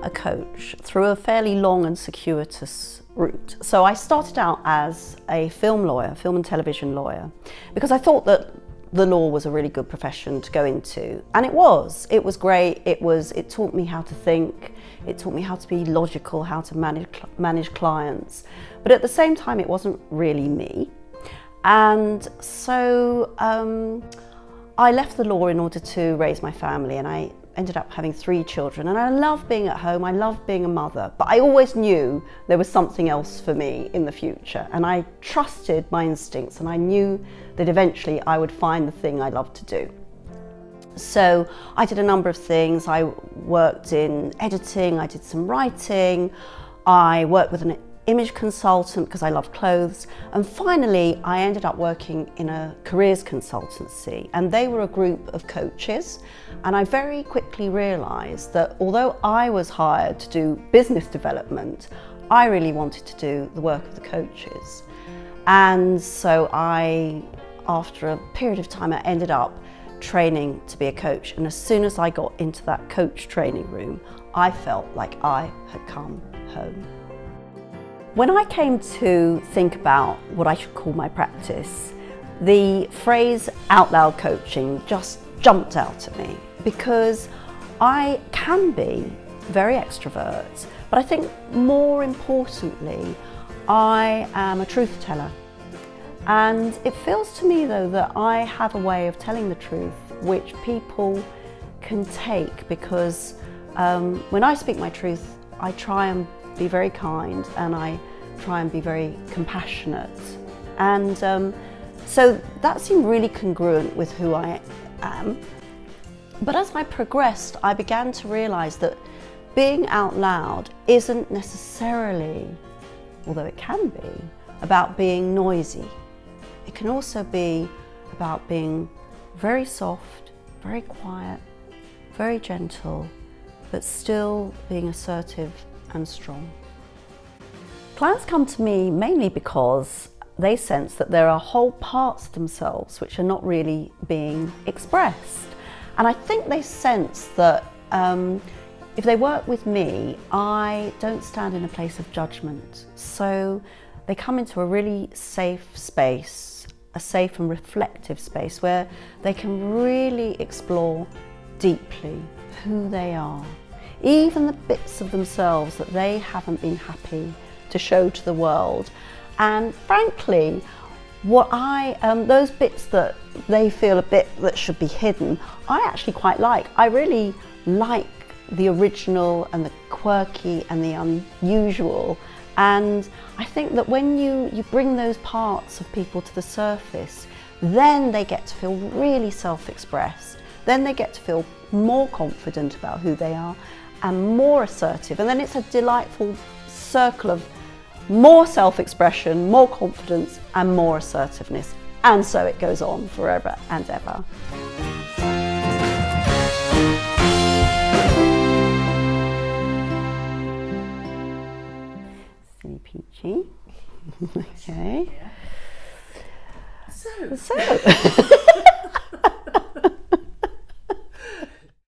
a coach through a fairly long and circuitous route. So I started out as a film lawyer, film and television lawyer, because I thought that the law was a really good profession to go into, and it was great. It taught me how to think, it taught me how to be logical, how to manage clients, but at the same time it wasn't really me. And so I left the law in order to raise my family, and I ended up having 3 children, and I love being at home, I love being a mother, but I always knew there was something else for me in the future, and I trusted my instincts, and I knew that eventually I would find the thing I loved to do. So I did a number of things. I worked in editing, I did some writing, I worked with an image consultant because I loved clothes, and finally I ended up working in a careers consultancy, and they were a group of coaches, and I very quickly realised that although I was hired to do business development, I really wanted to do the work of the coaches. And so after a period of time, I ended up training to be a coach, and as soon as I got into that coach training room, I felt like I had come home. When I came to think about what I should call my practice, the phrase out loud coaching just jumped out at me, because I can be very extrovert, but I think more importantly, I am a truth teller. And it feels to me though that I have a way of telling the truth which people can take, because when I speak my truth, I try and be very kind, and I try and be very compassionate, and so that seemed really congruent with who I am. But as I progressed, I began to realise that being out loud isn't necessarily, although it can be, about being noisy. It can also be about being very soft, very quiet, very gentle, but still being assertive and strong. Clients come to me mainly because they sense that there are whole parts of themselves which are not really being expressed. And I think they sense that if they work with me, I don't stand in a place of judgment. So they come into a really safe space, a safe and reflective space where they can really explore deeply who they are, even the bits of themselves that they haven't been happy to show to the world. And frankly, those bits that they feel a bit that should be hidden, I actually quite like. I really like the original and the quirky and the unusual. And I think that when you bring those parts of people to the surface, then they get to feel really self-expressed. Then they get to feel more confident about who they are and more assertive. And then it's a delightful circle of more self-expression, more confidence, and more assertiveness. And so it goes on forever and ever. Silly Peachy. Okay. So.